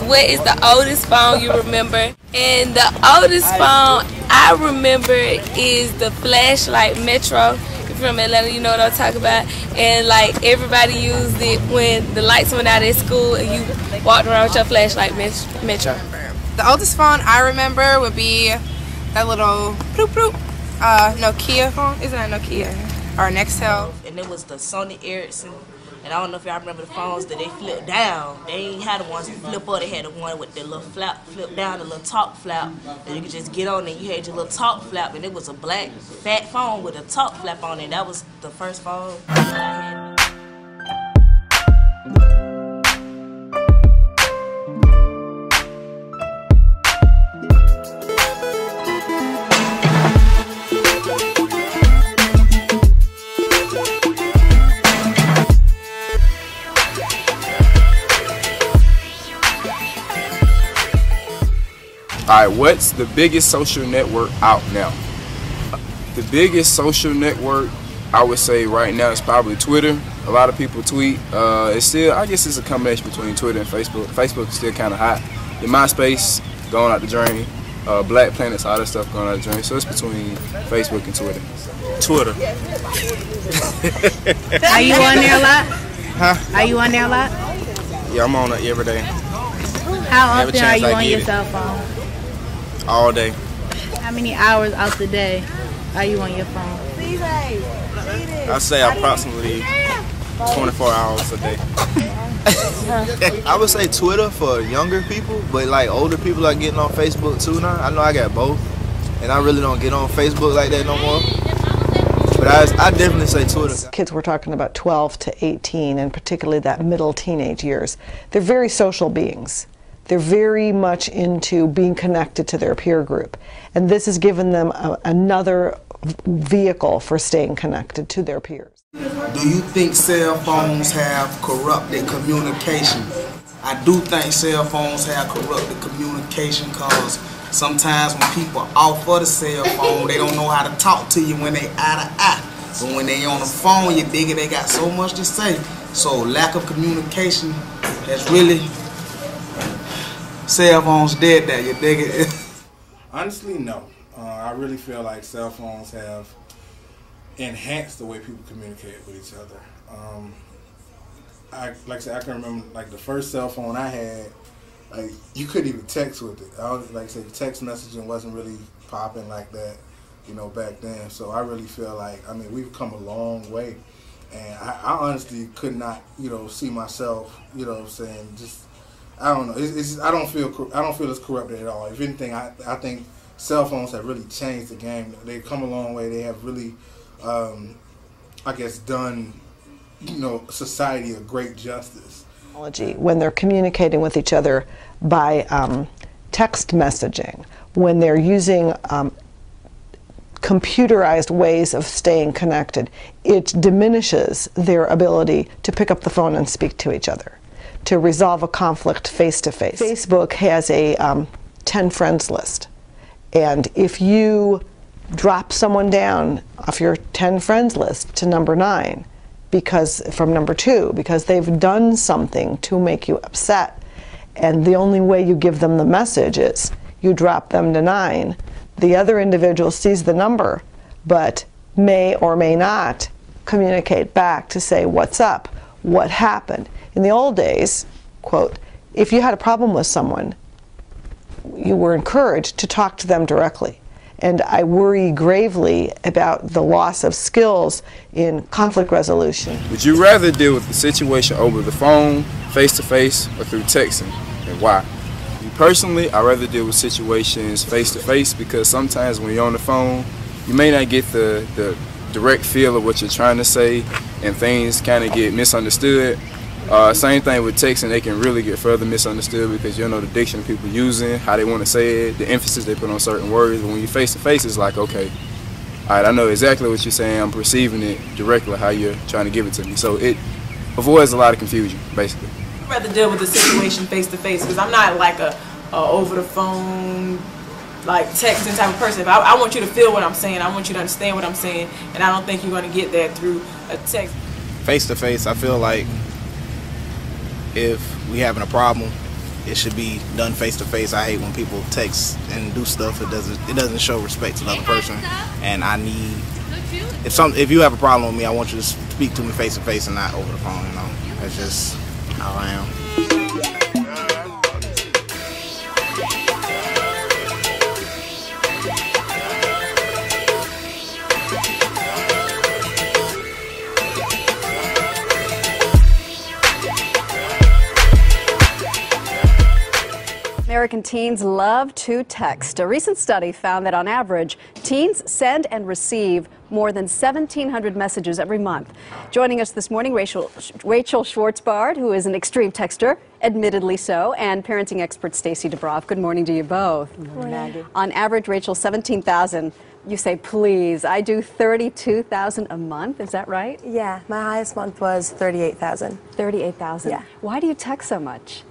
what is the oldest phone you remember? And the oldest phone I remember is the flashlight Metro. If you're from Atlanta, you know what I'm talking about. And like everybody used it when the lights went out at school and you walked around with your flashlight Metro. The oldest phone I remember would be that little bloop bloop Nokia phone. Isn't that Nokia? Or Nextel. And it was the Sony Ericsson. And I don't know if y'all remember the phones that they flip down. They ain't had the ones that flip up. They had the one with the little flap, flip down, the little top flap. And you could just get on and you had your little top flap. And it was a black, fat phone with a top flap on it. That was the first phone that I had. Alright, what's the biggest social network out now? The biggest social network I would say right now is probably Twitter. A lot of people tweet. It's still, I guess it's a combination between Twitter and Facebook. Facebook is still kind of hot. The MySpace going out the drain. Black Planets, all that stuff going out the drain. So it's between Facebook and Twitter. Twitter. Are you on there a lot? Huh? Are you on there a lot? Yeah, I'm on it every day. How often are you on your cell phone? All day. How many hours out the day are you on your phone? I say approximately 24 hours a day. I would say Twitter for younger people, but like older people are getting on Facebook too now. I know I got both, and I really don't get on Facebook like that no more. But I definitely say Twitter. Kids, we're talking about 12 to 18, and particularly that middle teenage years. They're very social beings. They're very much into being connected to their peer group. And this has given them another vehicle for staying connected to their peers. Do you think cell phones have corrupted communication? I do think cell phones have corrupted communication because sometimes when people offer the cell phone, they don't know how to talk to you when they eye to eye. But when they on the phone, you dig it, they got so much to say. So lack of communication has really, cell phones dead that, you dig it? Honestly, no. I really feel like cell phones have enhanced the way people communicate with each other. Like I said, I can remember like the first cell phone I had, like you couldn't even text with it. Like I said, text messaging wasn't really popping like that, you know, back then. So I really feel like, I mean, we've come a long way, and I honestly could not, you know, see myself, you know what I'm saying, just, I don't know. It's just, I don't feel it's corrupted at all. If anything, I think cell phones have really changed the game. They've come a long way. They have really, I guess, done, you know, society a great justice. When they're communicating with each other by text messaging, when they're using computerized ways of staying connected, it diminishes their ability to pick up the phone and speak to each other, to resolve a conflict face-to-face. Facebook has a 10 friends list, and if you drop someone down off your 10 friends list to number 9, from number 2, because they've done something to make you upset, and the only way you give them the message is you drop them to 9, the other individual sees the number, but may or may not communicate back to say, what's up, what happened. In the old days, quote, if you had a problem with someone, you were encouraged to talk to them directly. And I worry gravely about the loss of skills in conflict resolution. Would you rather deal with the situation over the phone, face-to-face, or through texting, and why? Me personally, I'd rather deal with situations face-to-face because sometimes when you're on the phone, you may not get the direct feel of what you're trying to say, and things kind of get misunderstood. Same thing with texting, they can really get further misunderstood because you don't know the diction people using, how they want to say it, the emphasis they put on certain words. But when you're face to face, it's like, okay, all right, I know exactly what you're saying, I'm perceiving it directly how you're trying to give it to me. So it avoids a lot of confusion, basically. I'd rather deal with the situation face to face because I'm not like a over the phone, like texting type of person. I want you to feel what I'm saying, I want you to understand what I'm saying, and I don't think you're going to get that through a text. Face to face, I feel like if we having a problem it should be done face to face. I hate when people text and do stuff. It doesn't show respect to the other person. And I need, if you have a problem with me, I want you to speak to me face to face and not over the phone. You know, that's just how I am. American teens love to text. A recent study found that on average, teens send and receive more than 1,700 messages every month. Joining us this morning, Rachel Schwartzbard, who is an extreme texter, admittedly so, and parenting expert Stacy DeBroff. Good morning to you both. Good morning, Maggie. On average, Rachel, 17,000. You say, please. I do 32,000 a month. Is that right? Yeah, my highest month was 38,000. 38,000? Yeah. Why do you text so much?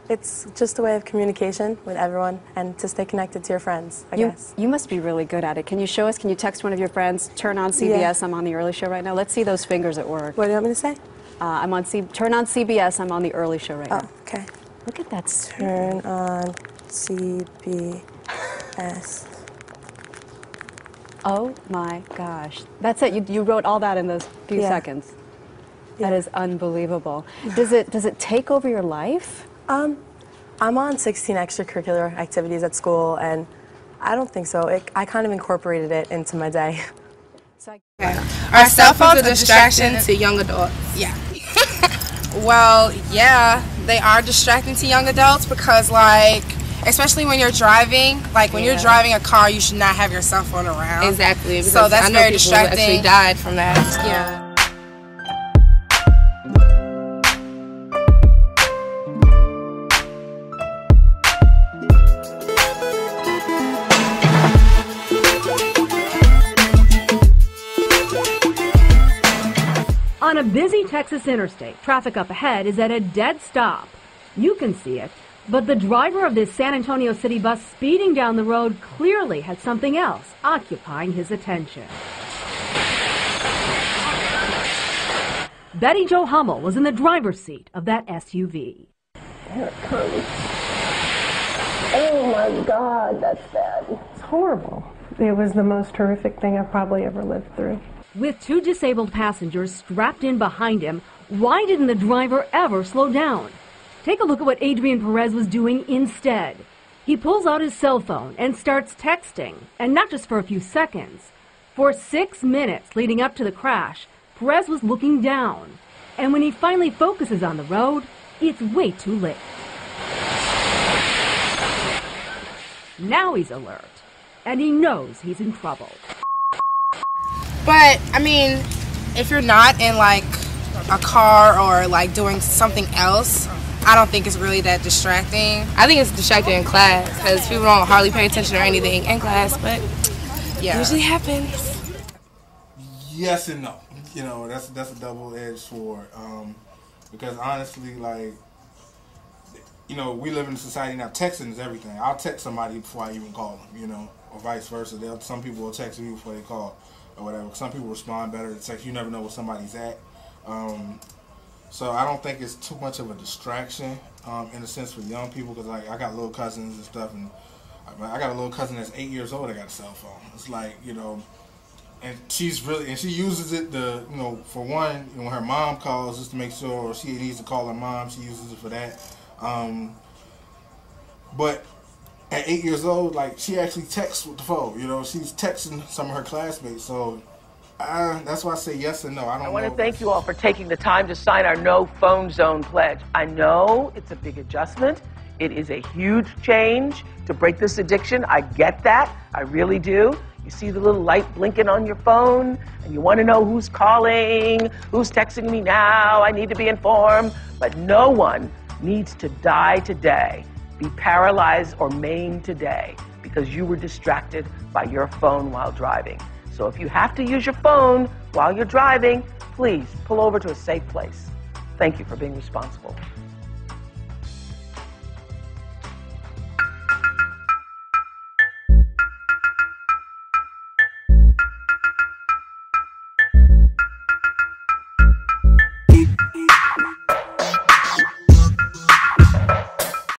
It's just a way of communication with everyone and to stay connected to your friends, I guess. You must be really good at it. Can you show us? Can you text one of your friends, turn on CBS, Yeah. I'm on the early show right now? Let's see those fingers at work. What do you want me to say? Turn on CBS, I'm on the early show right now. Oh, okay. Look at that. Turn on CBS. Oh my gosh. That's it. You wrote all that in those few seconds. That is unbelievable. Does it take over your life? I'm on 16 extracurricular activities at school, and I don't think so. I kind of incorporated it into my day. Are cell phones a distraction to young adults? Yeah. Well, yeah, they are distracting to young adults because, like, especially when you're driving, like when you're driving a car, you should not have your cell phone around. Exactly. So that's very distracting. Actually died from that. Yeah. On a busy Texas interstate, traffic up ahead is at a dead stop. You can see it, but the driver of this San Antonio City bus speeding down the road clearly had something else occupying his attention. Betty Jo Hummel was in the driver's seat of that SUV. Here it comes. Oh my God, that's bad. It's horrible. It was the most horrific thing I've probably ever lived through. With two disabled passengers strapped in behind him, why didn't the driver ever slow down? Take a look at what Adrian Perez was doing instead. He pulls out his cell phone and starts texting, and not just for a few seconds. For 6 minutes leading up to the crash, Perez was looking down. And when he finally focuses on the road, it's way too late. Now he's alert, and he knows he's in trouble. But, I mean, if you're not in, like, a car or, like, doing something else, I don't think it's really that distracting. I think it's distracting in class because people don't hardly pay attention or anything in class, but it usually happens. Yes and no. You know, that's a double-edged sword. Because honestly, like, you know, we live in a society now. Texting is everything. I'll text somebody before I even call them, you know, or vice versa. Some people will text me before they call or whatever. Some people respond better to text. You never know where somebody's at. So I don't think it's too much of a distraction in a sense for young people because, like, I got little cousins and stuff, and I got a little cousin that's 8 years old that got a cell phone. It's like, you know, and she uses it to, you know, for one, when her mom calls just to make sure she needs to call her mom, she uses it for that. But at 8 years old, like, she actually texts with the phone. You know, she's texting some of her classmates. So that's why I say yes and no. I want to thank you all for taking the time to sign our No Phone Zone pledge. I know it's a big adjustment. It is a huge change to break this addiction. I get that. I really do. You see the little light blinking on your phone, and you want to know who's calling, who's texting me now, I need to be informed. But no one needs to die today, be paralyzed or maimed today because you were distracted by your phone while driving. So if you have to use your phone while you're driving, please pull over to a safe place. Thank you for being responsible.